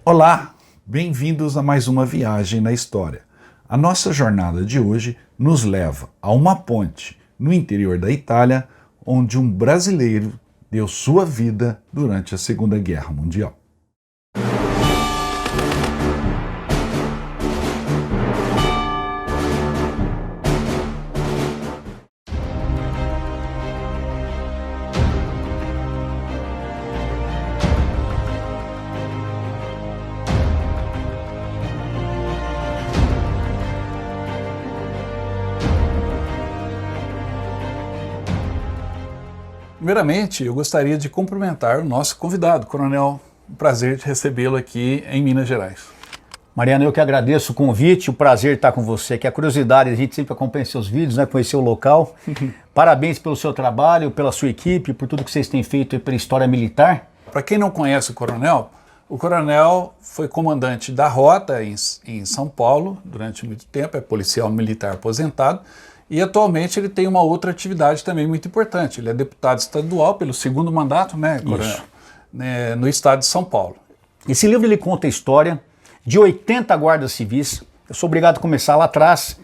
Olá, bem-vindos a mais uma viagem na história. A nossa jornada de hoje nos leva a uma ponte no interior da Itália, onde um brasileiro deu sua vida durante a Segunda Guerra Mundial. Primeiramente, eu gostaria de cumprimentar o nosso convidado, Coronel. Um prazer de recebê-lo aqui em Minas Gerais. Mariana, eu que agradeço o convite, o prazer estar com você, que a curiosidade, a gente sempre acompanha seus vídeos, né, conhecer o local. Parabéns pelo seu trabalho, pela sua equipe, por tudo que vocês têm feito pela história militar. Para quem não conhece o Coronel foi comandante da rota em São Paulo durante muito tempo, é policial militar aposentado. E atualmente ele tem uma outra atividade também muito importante. Ele é deputado estadual pelo segundo mandato, né, Coronel? No estado de São Paulo. Esse livro ele conta a história de 80 guardas civis. Eu sou obrigado a começar lá atrás.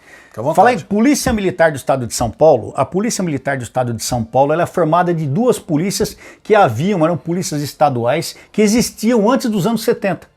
Falar em Polícia Militar do Estado de São Paulo, a Polícia Militar do Estado de São Paulo ela é formada de duas polícias que eram polícias estaduais que existiam antes dos anos 70.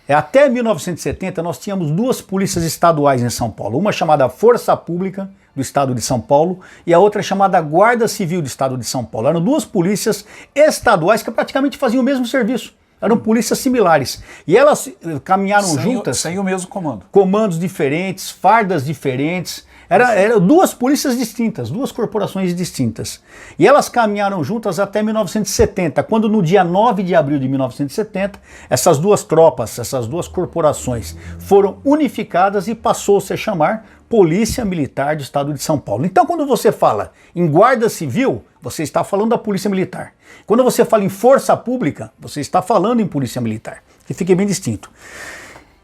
Até 1970 nós tínhamos duas polícias estaduais em São Paulo, uma chamada Força Pública do Estado de São Paulo e a outra chamada Guarda Civil do Estado de São Paulo. Eram duas polícias estaduais que praticamente faziam o mesmo serviço. Eram polícias similares. E elas caminharam juntas. Sem o mesmo comando. Comandos diferentes, fardas diferentes. Eram duas polícias distintas, duas corporações distintas. E elas caminharam juntas até 1970, quando no dia 9 de abril de 1970, essas duas tropas, essas duas corporações foram unificadas e passou-se a chamar Polícia Militar do Estado de São Paulo. Então, quando você fala em Guarda Civil, você está falando da Polícia Militar. Quando você fala em Força Pública, você está falando em Polícia Militar. Que fique bem distinto.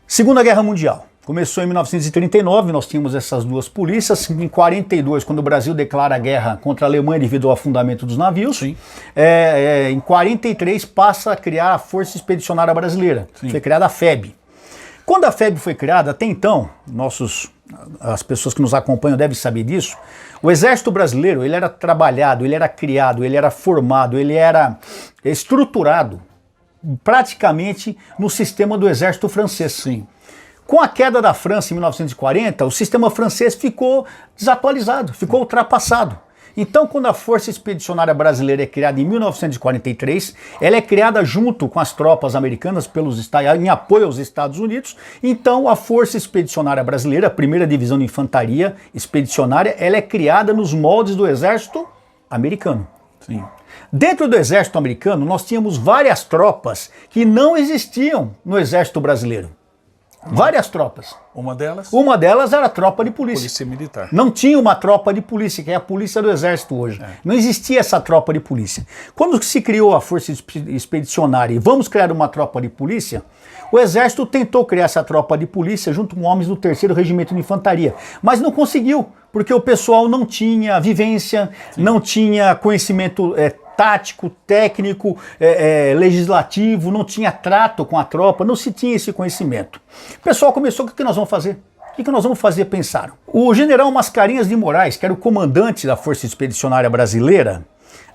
Segunda Guerra Mundial. Começou em 1939, nós tínhamos essas duas polícias. Em 42, quando o Brasil declara a guerra contra a Alemanha devido ao afundamento dos navios. Em 43 passa a criar a Força Expedicionária Brasileira. Sim. Foi criada a FEB. Quando a FEB foi criada, até então, as pessoas que nos acompanham devem saber disso, o Exército Brasileiro ele era trabalhado, ele era criado, ele era formado, ele era estruturado praticamente no sistema do Exército francês. Sim. Com a queda da França em 1940, o sistema francês ficou desatualizado, ficou ultrapassado. Então, quando a Força Expedicionária Brasileira é criada em 1943, ela é criada junto com as tropas americanas em apoio aos Estados Unidos. Então, a Força Expedicionária Brasileira, a primeira divisão de infantaria expedicionária, ela é criada nos moldes do Exército americano. Sim. Dentro do Exército americano, nós tínhamos várias tropas que não existiam no Exército brasileiro. Várias tropas. Uma delas? Uma delas era a tropa de polícia. Polícia Militar. Não tinha uma tropa de polícia, que é a polícia do Exército hoje. Não existia essa tropa de polícia. Quando se criou a Força Expedicionária e vamos criar uma tropa de polícia, o Exército tentou criar essa tropa de polícia junto com homens do 3º Regimento de Infantaria, mas não conseguiu, porque o pessoal não tinha vivência, não tinha conhecimento tático, técnico, legislativo, não tinha trato com a tropa, não se tinha esse conhecimento. O pessoal começou, o que nós vamos fazer? O que nós vamos fazer? Pensaram. O general Mascarenhas de Moraes, que era o comandante da Força Expedicionária Brasileira,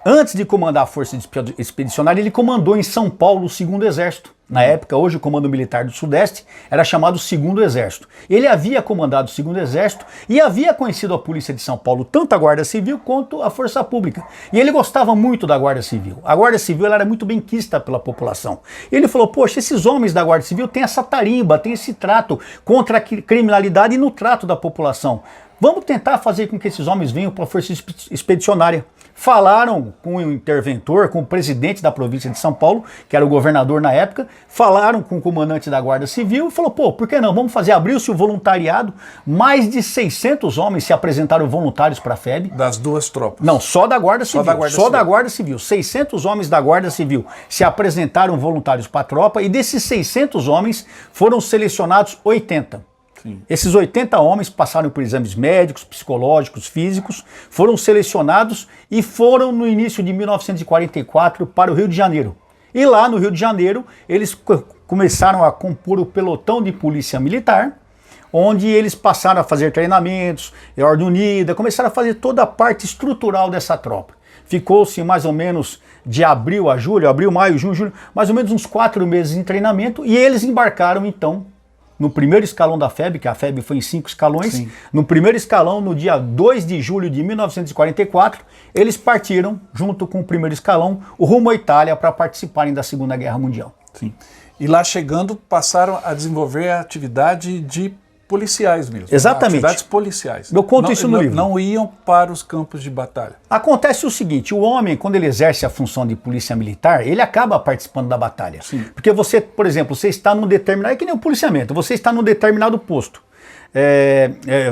antes de comandar a Força Expedicionária, ele comandou em São Paulo o 2º Exército. Na época, hoje o Comando Militar do Sudeste era chamado 2º Exército. Ele havia comandado o 2º Exército e havia conhecido a Polícia de São Paulo, tanto a Guarda Civil quanto a Força Pública. E ele gostava muito da Guarda Civil. A Guarda Civil ela era muito bem quista pela população. E ele falou, poxa, esses homens da Guarda Civil têm essa tarimba, têm esse trato contra a criminalidade e no trato da população. Vamos tentar fazer com que esses homens venham para a Força Expedicionária. Falaram com o interventor, com o presidente da província de São Paulo, que era o governador na época, falaram com o comandante da Guarda Civil e falou, pô, por que não? Vamos fazer, abriu-se o voluntariado, mais de 600 homens se apresentaram voluntários para a FEB. Das duas tropas? Não, só da Guarda Civil. Só da Guarda Civil. 600 homens da Guarda Civil se apresentaram voluntários para a tropa e desses 600 homens foram selecionados 80. Sim. Esses 80 homens passaram por exames médicos, psicológicos, físicos, foram selecionados e foram no início de 1944 para o Rio de Janeiro. E lá no Rio de Janeiro, eles começaram a compor o pelotão de polícia militar, onde eles passaram a fazer treinamentos, ordem unida, começaram a fazer toda a parte estrutural dessa tropa. Ficou-se mais ou menos de abril a julho, abril, maio, junho, julho, mais ou menos uns 4 meses em treinamento, e eles embarcaram então no primeiro escalão da FEB, que a FEB foi em 5 escalões. Sim. No primeiro escalão, no dia 2 de julho de 1944, eles partiram, junto com o primeiro escalão, rumo à Itália para participarem da Segunda Guerra Mundial. Sim. E lá chegando, passaram a desenvolver a atividade de policiais mesmo. Exatamente. Atividades policiais. Eu conto isso no livro. Não iam para os campos de batalha. Acontece o seguinte, o homem, quando ele exerce a função de polícia militar, ele acaba participando da batalha. Sim. Porque você, por exemplo, você está num determinado... É que nem o policiamento, você está num determinado posto.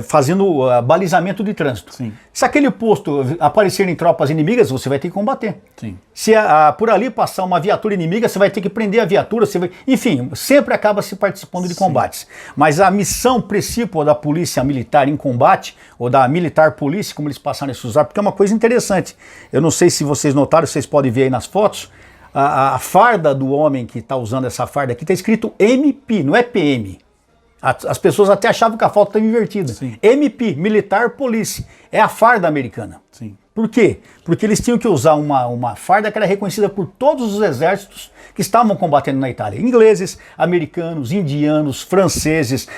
Fazendo balizamento de trânsito. Sim. Se aquele posto aparecerem tropas inimigas, você vai ter que combater. Sim. Se por ali passar uma viatura inimiga, você vai ter que prender a viatura, enfim, sempre acaba se participando de combates. Mas a missão principal da polícia militar em combate, ou da militar polícia, como eles passaram a se usar, porque é uma coisa interessante. Eu não sei se vocês notaram, vocês podem ver aí nas fotos, a farda do homem que está usando essa farda aqui está escrito MP, não é PM. As pessoas até achavam que a foto estava invertida. Sim. MP, Militar Police, é a farda americana. Sim. Por quê? Porque eles tinham que usar uma farda que era reconhecida por todos os exércitos que estavam combatendo na Itália. Ingleses, americanos, indianos, franceses,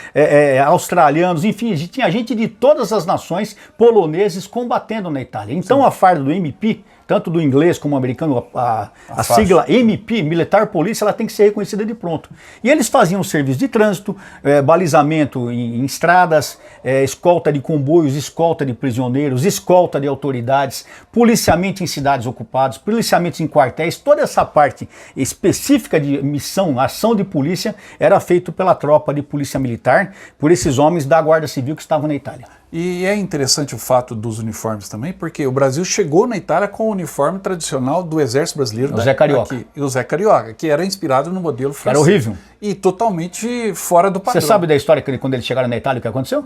australianos, enfim, tinha gente de todas as nações, poloneses, combatendo na Itália. Então a farda do MP, tanto do inglês como do americano, a sigla MP, Militar Police, ela tem que ser reconhecida de pronto. E eles faziam serviço de trânsito, balizamento em estradas, escolta de comboios, escolta de prisioneiros, escolta de autoridades, policiamento em cidades ocupadas, policiamento em quartéis, toda essa parte específica de missão, ação de polícia, era feito pela tropa de polícia militar, por esses homens da Guarda Civil que estavam na Itália. E é interessante o fato dos uniformes também, porque o Brasil chegou na Itália com o uniforme tradicional do Exército Brasileiro. O Zé Carioca. E o Zé Carioca, que era inspirado no modelo francês. Era horrível. E totalmente fora do padrão. Você sabe da história que quando eles chegaram na Itália, o que aconteceu?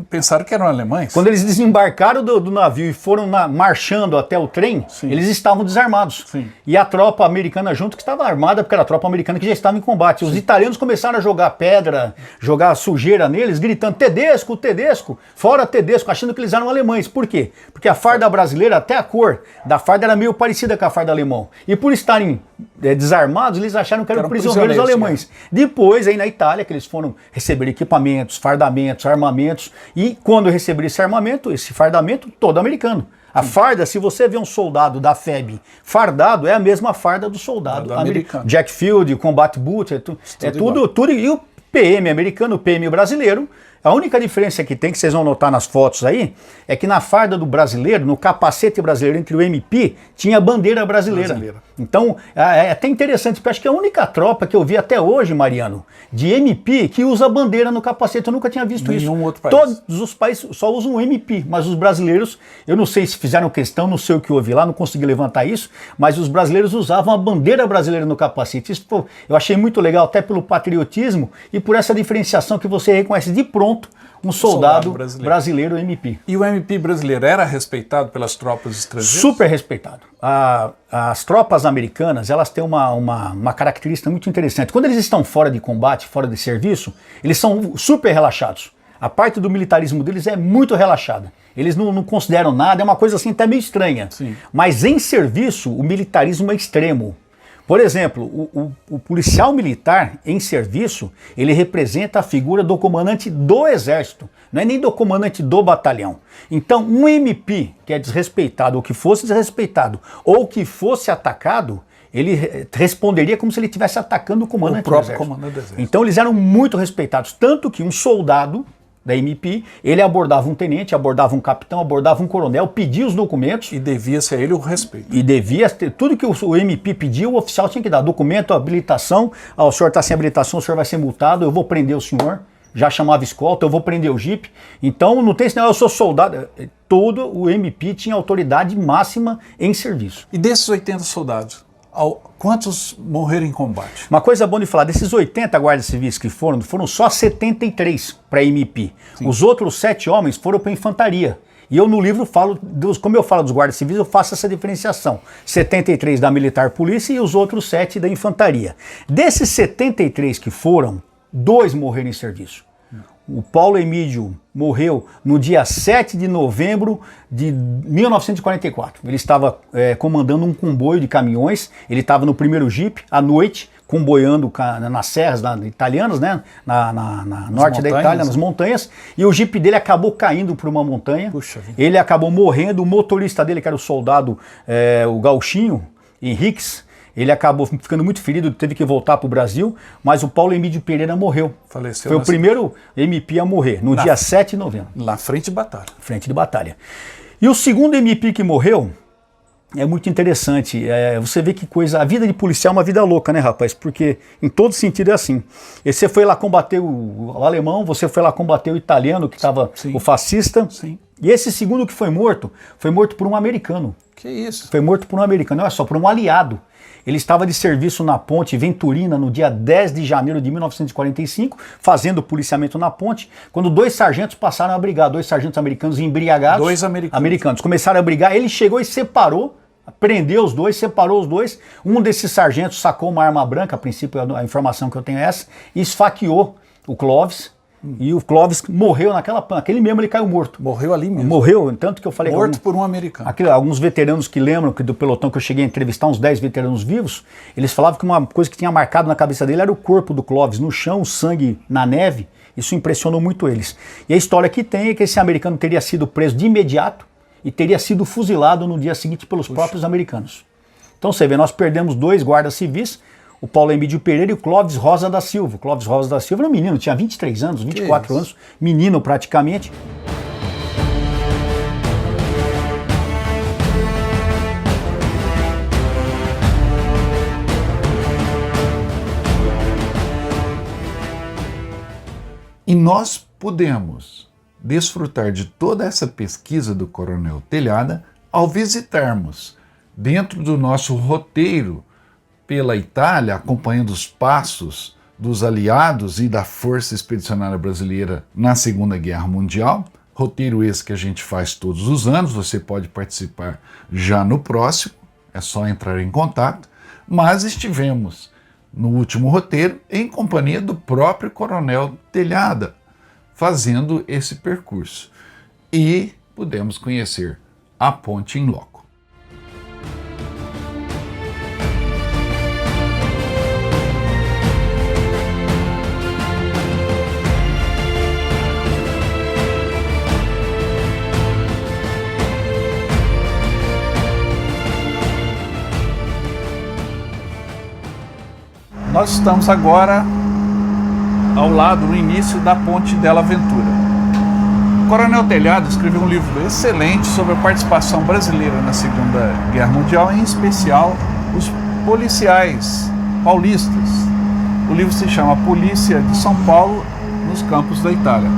Pensaram que eram alemães. Quando eles desembarcaram do navio e foram marchando até o trem, sim, eles estavam desarmados. Sim. E a tropa americana junto, que estava armada, porque era a tropa americana que já estava em combate. Sim. Os italianos começaram a jogar pedra, jogar sujeira neles, gritando Tedesco, Tedesco, fora Tedesco, achando que eles eram alemães. Por quê? Porque a farda brasileira, até a cor da farda era meio parecida com a farda alemão. E por estarem desarmados, eles acharam que eram prisioneiros alemães. Depois, aí na Itália, que eles foram receber equipamentos, fardamentos, armamentos, e quando receberam esse armamento, esse fardamento, todo americano. A farda, se você vê um soldado da FEB fardado, é a mesma farda do soldado americano. Jack Field, Combat Boot, tudo. E o PM americano, o PM brasileiro, a única diferença que tem, que vocês vão notar nas fotos aí, é que na farda do brasileiro, no capacete brasileiro, entre o MP, tinha a bandeira brasileira. Então, é até interessante, porque acho que é a única tropa que eu vi até hoje, Mariano, de MP, que usa a bandeira no capacete. Eu nunca tinha visto isso. Nenhum outro país. Todos os países só usam o MP, mas os brasileiros, eu não sei se fizeram questão, não sei o que houve lá, não consegui levantar isso, mas os brasileiros usavam a bandeira brasileira no capacete. Isso, pô, eu achei muito legal, até pelo patriotismo e por essa diferenciação que você reconhece de pronto um soldado brasileiro MP. E o MP brasileiro era respeitado pelas tropas estrangeiras? Super respeitado. As tropas americanas, elas têm uma característica muito interessante. Quando eles estão fora de combate, fora de serviço, eles são super relaxados. A parte do militarismo deles é muito relaxada. Eles não consideram nada, é uma coisa assim até meio estranha. Sim. Mas em serviço, o militarismo é extremo. Por exemplo, o policial militar em serviço, ele representa a figura do comandante do exército, não é nem do comandante do batalhão. Então, um MP que é desrespeitado, ou que fosse desrespeitado, ou que fosse atacado, ele responderia como se ele estivesse atacando o comandante do exército. Comandante do exército. Então, eles eram muito respeitados, tanto que um soldado da MP, ele abordava um tenente, abordava um capitão, abordava um coronel, pedia os documentos. E devia-se a ele o respeito. E devia ter, tudo que o MP pedia, o oficial tinha que dar. Documento, habilitação, o senhor está sem habilitação, o senhor vai ser multado, eu vou prender o senhor. Já chamava escolta, eu vou prender o jipe. Então não tem esse negócio, eu sou soldado. Todo o MP tinha autoridade máxima em serviço. E desses 80 soldados, quantos morreram em combate? Uma coisa boa de falar, desses 80 guardas civis que foram só 73 para MP. Sim. Os outros 7 homens foram para infantaria. E eu no livro falo, como eu falo dos guardas civis, eu faço essa diferenciação. 73 da Militar Polícia e os outros 7 da Infantaria. Desses 73 que foram, 2 morreram em serviço. O Paulo Emídio morreu no dia 7 de novembro de 1944. Ele estava comandando um comboio de caminhões, ele estava no primeiro Jeep, à noite, comboiando nas serras italianas, né? na norte da Itália, nas montanhas, e o Jeep dele acabou caindo por uma montanha. Puxa vida. Ele acabou morrendo, o motorista dele, que era o soldado, o gauchinho, Henriques, ele acabou ficando muito ferido, teve que voltar para o Brasil, mas o Paulo Emídio Pereira morreu. Faleceu. Foi o primeiro MP a morrer, no dia 7 de novembro. Na frente de batalha. Frente de batalha. E o segundo MP que morreu é muito interessante. Você vê que coisa... A vida de policial é uma vida louca, né, rapaz? Porque em todo sentido é assim. E você foi lá combater o alemão, você foi lá combater o italiano, que estava o fascista. Sim. E esse segundo que foi morto por um americano. Que isso? Foi morto por um americano, não é só, por um aliado. Ele estava de serviço na ponte Venturina no dia 10 de janeiro de 1945, fazendo policiamento na ponte, quando 2 sargentos passaram a brigar, 2 sargentos americanos embriagados. 2 americanos. Começaram a brigar, ele chegou e separou, prendeu os 2, separou os 2. Um desses sargentos sacou uma arma branca, a princípio a informação que eu tenho é essa, e esfaqueou o Clóvis. E o Clóvis morreu naquele mesmo, ele caiu morto. Morreu ali mesmo. Morreu, tanto que eu falei... Morto por um americano. Alguns veteranos que lembram que do pelotão que eu cheguei a entrevistar, uns 10 veteranos vivos, eles falavam que uma coisa que tinha marcado na cabeça dele era o corpo do Clóvis no chão, o sangue na neve. Isso impressionou muito eles. E a história que tem é que esse americano teria sido preso de imediato e teria sido fuzilado no dia seguinte pelos próprios americanos. Então você vê, nós perdemos 2 guardas civis, o Paulo Emídio Pereira e o Clóvis Rosa da Silva. O Clóvis Rosa da Silva era um menino, tinha 23 anos, 24 anos, menino praticamente. E nós podemos desfrutar de toda essa pesquisa do Coronel Telhada ao visitarmos, dentro do nosso roteiro pela Itália, acompanhando os passos dos aliados e da Força Expedicionária Brasileira na Segunda Guerra Mundial, roteiro esse que a gente faz todos os anos, você pode participar já no próximo, é só entrar em contato, mas estivemos no último roteiro em companhia do próprio Coronel Telhada, fazendo esse percurso, e pudemos conhecer a ponte em loco. Nós estamos agora ao lado, no início da Ponte Della Ventura. O Coronel Telhada escreveu um livro excelente sobre a participação brasileira na Segunda Guerra Mundial, em especial os policiais paulistas. O livro se chama Polícia de São Paulo nos Campos da Itália.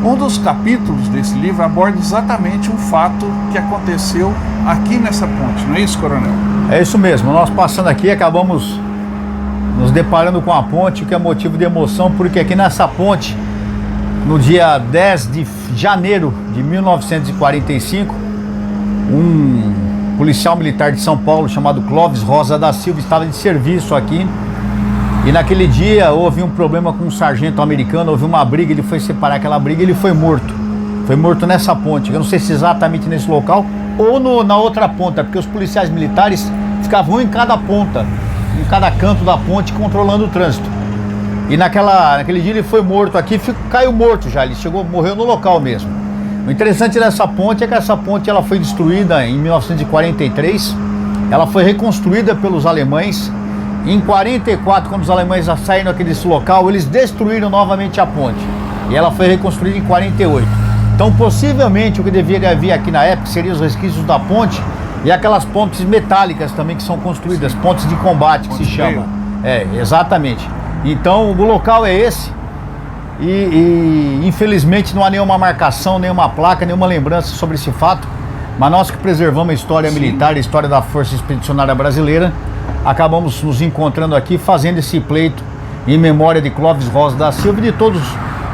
Um dos capítulos desse livro aborda exatamente um fato que aconteceu aqui nessa ponte, não é isso, Coronel? É isso mesmo, nós passando aqui acabamos nos deparando com a ponte, o que é motivo de emoção, porque aqui nessa ponte, no dia 10 de janeiro de 1945, um policial militar de São Paulo chamado Clóvis Rosa da Silva estava de serviço aqui, e naquele dia houve um problema com um sargento americano, houve uma briga, ele foi separar aquela briga e ele foi morto. Foi morto nessa ponte, eu não sei se exatamente nesse local ou na outra ponta, porque os policiais militares ficavam em cada ponta, em cada canto da ponte, controlando o trânsito. E naquele dia ele foi morto aqui, caiu morto já, ele morreu no local mesmo. O interessante dessa ponte é que essa ponte ela foi destruída em 1943, ela foi reconstruída pelos alemães. Em 44, quando os alemães saíram aqui desse local, eles destruíram novamente a ponte. E ela foi reconstruída em 48. Então, possivelmente, o que deveria haver aqui na época seriam os resquícios da ponte e aquelas pontes metálicas também que são construídas, pontes de combate que se chama. Exatamente. Então, o local é esse. E infelizmente não há nenhuma marcação, nenhuma placa, nenhuma lembrança sobre esse fato. Mas nós que preservamos a história militar, a história da Força Expedicionária Brasileira, acabamos nos encontrando aqui fazendo esse pleito em memória de Clóvis Rosa da Silva e de todos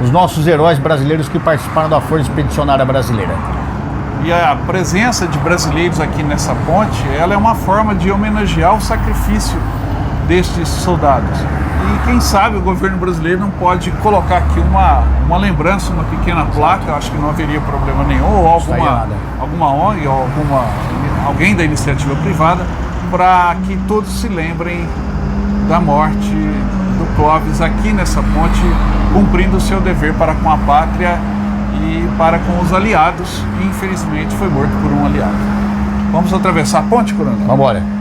os nossos heróis brasileiros que participaram da Força Expedicionária Brasileira. E a presença de brasileiros aqui nessa ponte, ela é uma forma de homenagear o sacrifício destes soldados. E quem sabe o governo brasileiro não pode colocar aqui uma lembrança, uma pequena placa, acho que não haveria problema nenhum, ou alguma ONG, ou alguém da iniciativa privada, para que todos se lembrem da morte do Clóvis aqui nessa ponte, cumprindo o seu dever para com a pátria e para com os aliados, e infelizmente foi morto por um aliado. Vamos atravessar a ponte, coronel? Vamos embora.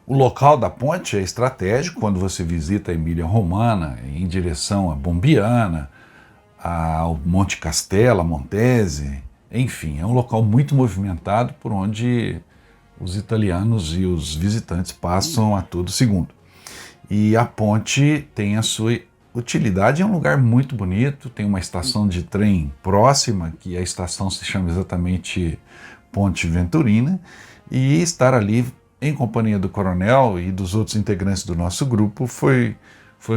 O local da ponte é estratégico quando você visita a Emília-Romana em direção a Bombiana, ao Monte Castelo, a Montese, enfim, é um local muito movimentado por onde os italianos e os visitantes passam a todo segundo. E a ponte tem a sua utilidade, é um lugar muito bonito, tem uma estação de trem próxima, que a estação se chama exatamente Ponte Venturina, e estar ali em companhia do coronel e dos outros integrantes do nosso grupo foi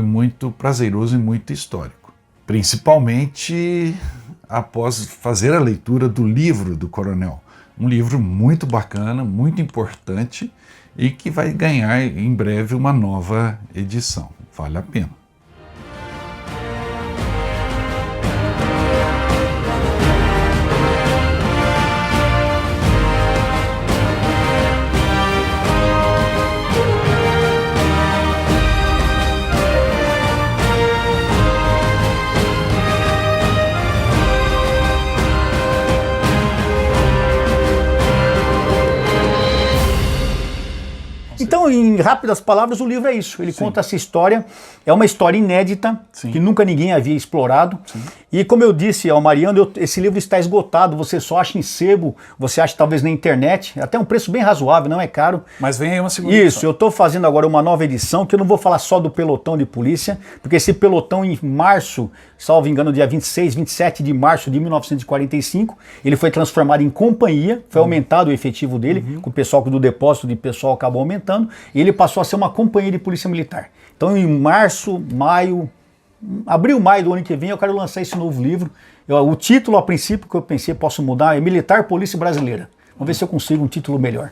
muito prazeroso e muito histórico. Principalmente após fazer a leitura do livro do coronel. Um livro muito bacana, muito importante e que vai ganhar em breve uma nova edição. Vale a pena. Então, em rápidas palavras, o livro é isso. Ele conta essa história, é uma história inédita, que nunca ninguém havia explorado. E como eu disse ao Mariano, esse livro está esgotado, você só acha em sebo, você acha talvez na internet, até um preço bem razoável, não é caro. Mas vem aí uma segunda edição. Isso, eu estou fazendo agora uma nova edição, que eu não vou falar só do pelotão de polícia, porque esse pelotão em março, salvo engano, dia 26, 27 de março de 1945, ele foi transformado em companhia, foi aumentado o efetivo dele, com o pessoal do depósito de pessoal acabou aumentando, e ele passou a ser uma companhia de polícia militar. Então em março, maio, abril, maio do ano que vem eu quero lançar esse novo livro. O título a princípio que eu pensei posso mudar é Militar Polícia Brasileira. Vamos ver se eu consigo um título melhor.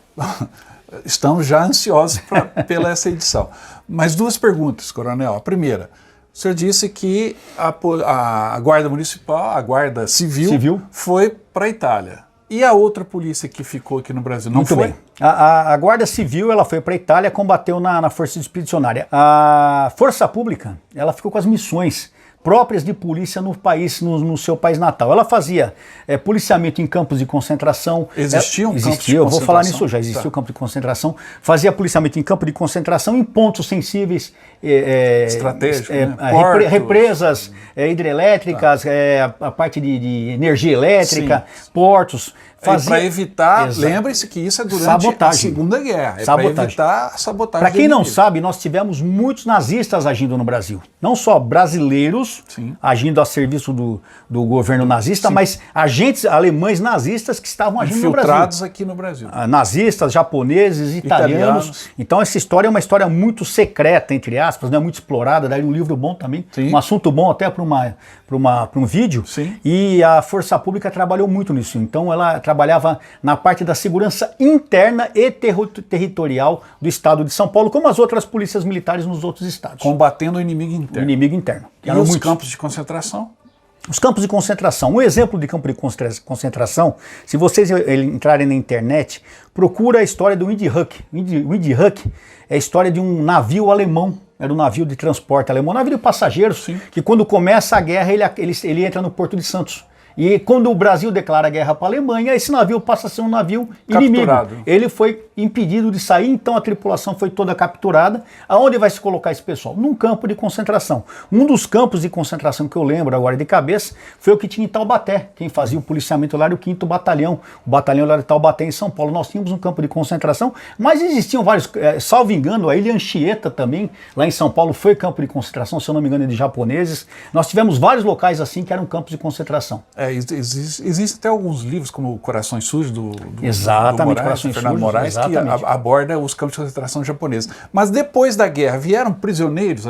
Estamos já ansiosos pela essa edição. Mas duas perguntas, coronel. A primeira, o senhor disse que a Guarda Municipal, a Guarda Civil. Foi para a Itália. E a outra polícia que ficou aqui no Brasil, não foi? Muito bem. A Guarda Civil ela foi para a Itália, combateu na Força Expedicionária. A Força Pública ela ficou com as missões próprias de polícia no país, no seu país natal. Ela fazia policiamento em campos de concentração. Existia um campo de concentração? Eu vou falar nisso já. Existia o campo de concentração. Fazia policiamento em campo de concentração em pontos sensíveis. Estratégicos, né? Represas hidrelétricas, a parte de energia elétrica, portos. Para evitar, lembre-se que isso é durante a Segunda Guerra, para evitar a sabotagem. Para quem não sabe, nós tivemos muitos nazistas agindo no Brasil. Não só brasileiros agindo a serviço do governo nazista, mas agentes alemães nazistas que estavam agindo no Brasil. Infiltrados aqui no Brasil. Nazistas, japoneses, italianos. Então essa história é uma história muito secreta, entre aspas, né? Muito explorada, daí um livro bom também, um assunto bom até para um vídeo. E a Força Pública trabalhou muito nisso. Então ela trabalhava na parte da segurança interna e territorial do estado de São Paulo, como as outras polícias militares nos outros estados. Combatendo o inimigo interno. O inimigo interno. E os campos de concentração? Os campos de concentração. Um exemplo de campo de concentração, se vocês entrarem na internet, procura a história do Windhoek. Windhoek é a história de um navio alemão. Era um navio de transporte alemão, um navio de passageiros, que quando começa a guerra ele entra no Porto de Santos. E quando o Brasil declara guerra para a Alemanha, esse navio passa a ser um navio inimigo. Ele foi impedido de sair, então a tripulação foi toda capturada. Aonde vai se colocar esse pessoal? Num campo de concentração. Um dos campos de concentração que eu lembro agora de cabeça foi o que tinha em Taubaté. Quem fazia o policiamento lá era o 5º Batalhão. O batalhão lá de Taubaté, em São Paulo. Nós tínhamos um campo de concentração, mas existiam vários, salvo engano, a Ilha Anchieta também, lá em São Paulo, foi campo de concentração, se eu não me engano, é de japoneses. Nós tivemos vários locais assim que eram campos de concentração. Existem até alguns livros, como Corações Sujos, do Fernando Moraes, exatamente, que aborda os campos de concentração japoneses. Mas depois da guerra, vieram prisioneiros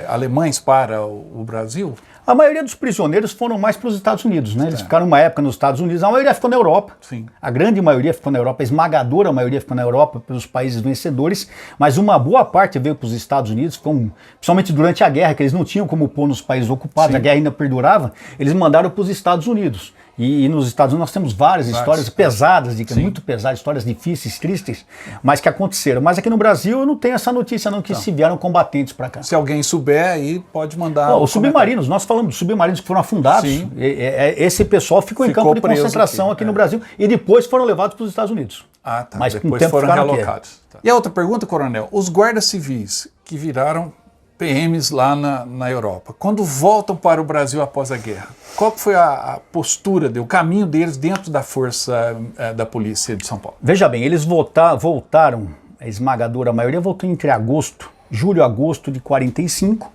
alemães para o Brasil? A maioria dos prisioneiros foram mais para os Estados Unidos, né? Eles ficaram uma época nos Estados Unidos, a maioria ficou na Europa. Sim. A grande maioria ficou na Europa, a esmagadora maioria ficou na Europa, pelos países vencedores, mas uma boa parte veio para os Estados Unidos, principalmente durante a guerra, que eles não tinham como pôr nos países ocupados, a guerra ainda perdurava, eles mandaram para os Estados Unidos. E nos Estados Unidos nós temos várias histórias pesadas, muito pesadas, histórias difíceis, tristes, mas que aconteceram. Mas aqui no Brasil eu não tenho essa notícia não, que se vieram combatentes para cá. Se alguém souber aí, pode mandar. Os submarinos, nós falamos dos submarinos que foram afundados. Esse pessoal ficou em campo de concentração aqui no Brasil e depois foram levados para os Estados Unidos. Ah, tá. Mas depois foram realocados. Tá. E a outra pergunta, coronel, os guardas civis que viraram PMs lá na Europa, quando voltam para o Brasil após a guerra, qual foi a postura, o caminho deles dentro da força da polícia de São Paulo? Veja bem, eles voltaram, a esmagadora maioria voltou entre julho e agosto de 45.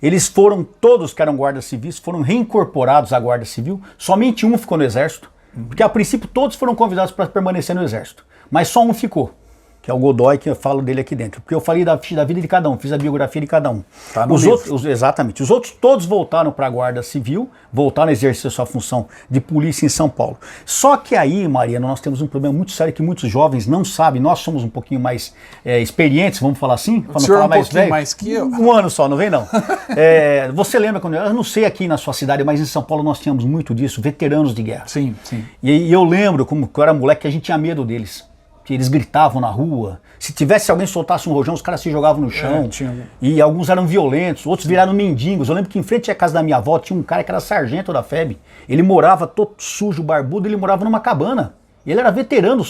Eles foram, todos que eram guardas civis, foram reincorporados à Guarda Civil, somente um ficou no Exército, porque a princípio todos foram convidados para permanecer no Exército, mas só um ficou. Que é o Godoy, que eu falo dele aqui dentro. Porque eu falei da vida de cada um, fiz a biografia de cada um. Tá no livro. Exatamente. Os outros todos voltaram para a Guarda Civil, voltaram a exercer sua função de polícia em São Paulo. Só que aí, Mariana, nós temos um problema muito sério que muitos jovens não sabem. Nós somos um pouquinho mais experientes, vamos falar assim? O senhor é um pouquinho mais que eu. Um ano só, não vem não. Você lembra quando eu não sei aqui na sua cidade, mas em São Paulo nós tínhamos muito disso, veteranos de guerra. Sim, sim. E eu lembro, como eu era moleque, que a gente tinha medo deles. Que eles gritavam na rua. Se tivesse alguém soltasse um rojão, os caras se jogavam no chão. E alguns eram violentos, outros viraram mendigos. Eu lembro que em frente à casa da minha avó tinha um cara que era sargento da FEB. Ele morava todo sujo, barbudo, ele morava numa cabana. Ele era veterano,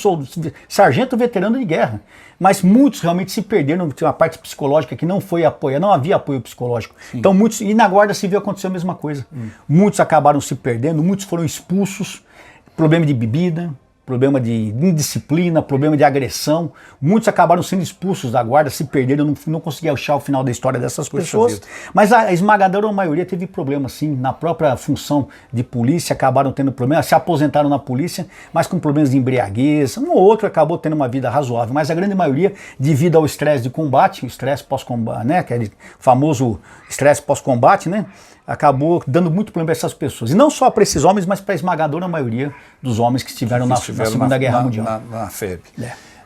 sargento veterano de guerra. Mas muitos realmente se perderam, tinha uma parte psicológica que não foi apoio, não havia apoio psicológico. Sim. Então muitos, e na Guarda Civil aconteceu a mesma coisa. Muitos acabaram se perdendo, muitos foram expulsos, problema de bebida, problema de indisciplina, problema de agressão. Muitos acabaram sendo expulsos da guarda, se perderam, não conseguia achar o final da história dessas pessoas. Mas a esmagadora maioria teve problema, sim, na própria função de polícia, acabaram tendo problemas, se aposentaram na polícia, mas com problemas de embriaguez. Um ou outro acabou tendo uma vida razoável, mas a grande maioria, devido ao estresse de combate, o estresse pós-combate, né, que é o famoso estresse pós-combate, né, acabou dando muito problema para essas pessoas. E não só para esses homens, mas para a esmagadora maioria dos homens que estiveram na Segunda Guerra Mundial. Na FEB.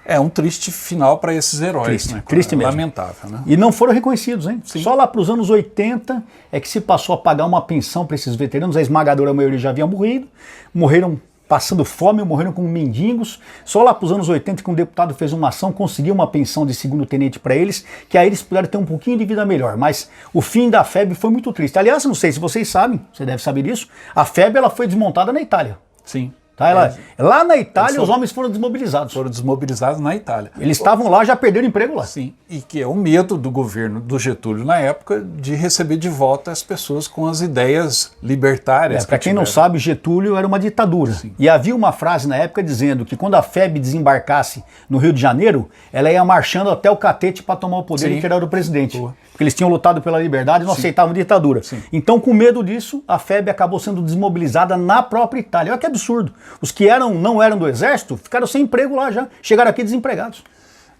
É um triste final para esses heróis. Triste, né? Triste mesmo. Lamentável, né? E não foram reconhecidos, hein? Sim. Só lá para os anos 80 é que se passou a pagar uma pensão para esses veteranos. A esmagadora maioria já havia morrido, morreram passando fome, morreram como mendigos. Só lá para os anos 80 que um deputado fez uma ação, conseguiu uma pensão de segundo tenente para eles, que aí eles puderam ter um pouquinho de vida melhor. Mas o fim da FEB foi muito triste. Aliás, não sei se vocês sabem, você deve saber disso, a FEB ela foi desmontada na Itália. Sim. Tá, lá na Itália os homens foram desmobilizados. Foram desmobilizados na Itália. Eles estavam lá, já perderam emprego lá. Sim, e que é o medo do governo do Getúlio na época de receber de volta as pessoas com as ideias libertárias. Para quem não sabe, Getúlio era uma ditadura. Sim. E havia uma frase na época dizendo que quando a FEB desembarcasse no Rio de Janeiro, ela ia marchando até o Catete para tomar o poder e tirar o presidente. Porque eles tinham lutado pela liberdade e não aceitavam ditadura. Sim. Então, com medo disso, a FEB acabou sendo desmobilizada na própria Itália. Olha que absurdo. Os que não eram do exército ficaram sem emprego lá já, chegaram aqui desempregados.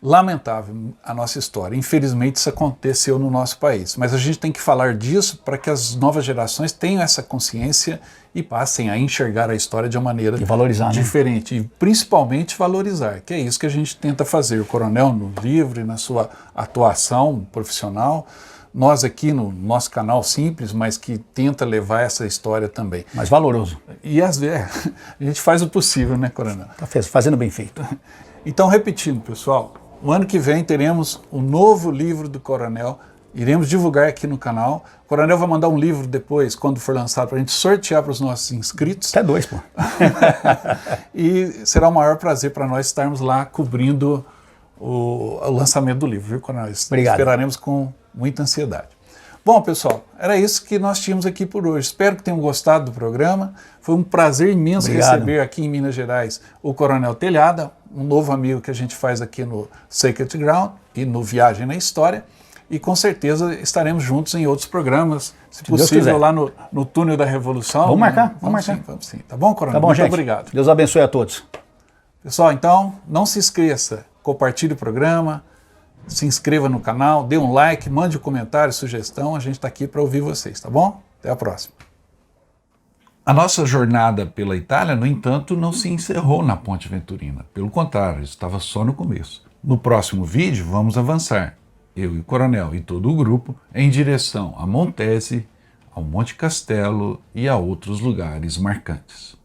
Lamentável a nossa história. Infelizmente isso aconteceu no nosso país. Mas a gente tem que falar disso para que as novas gerações tenham essa consciência e passem a enxergar a história de uma maneira diferente. Né? E principalmente valorizar, que é isso que a gente tenta fazer. O Coronel no livro e na sua atuação profissional. Nós aqui no nosso canal simples, mas que tenta levar essa história também. Mas valoroso. E às vezes a gente faz o possível, né, Coronel? Tá fazendo bem feito. Então, repetindo, pessoal, o ano que vem teremos um novo livro do Coronel, iremos divulgar aqui no canal. O Coronel vai mandar um livro depois, quando for lançado, para a gente sortear para os nossos inscritos. Até 2, pô. E será um maior prazer para nós estarmos lá cobrindo o lançamento do livro, viu, Coronel? Obrigado. Esperaremos com muita ansiedade. Bom, pessoal, era isso que nós tínhamos aqui por hoje. Espero que tenham gostado do programa. Foi um prazer imenso receber aqui em Minas Gerais o Coronel Telhada, um novo amigo que a gente faz aqui no Sacred Ground e no Viagem na História. E com certeza estaremos juntos em outros programas, se possível lá no Túnel da Revolução. Vamos marcar, vamos marcar. Sim, vamos sim. Tá bom, Coronel? Tá bom, muito gente. obrigado. Deus abençoe a todos. Pessoal, então, não se esqueça, compartilhe o programa, se inscreva no canal, dê um like, mande um comentário, sugestão, a gente está aqui para ouvir vocês, tá bom? Até a próxima. A nossa jornada pela Itália, no entanto, não se encerrou na Ponte Venturina. Pelo contrário, estava só no começo. No próximo vídeo, vamos avançar, eu e o Coronel e todo o grupo, em direção a Montese, ao Monte Castelo e a outros lugares marcantes.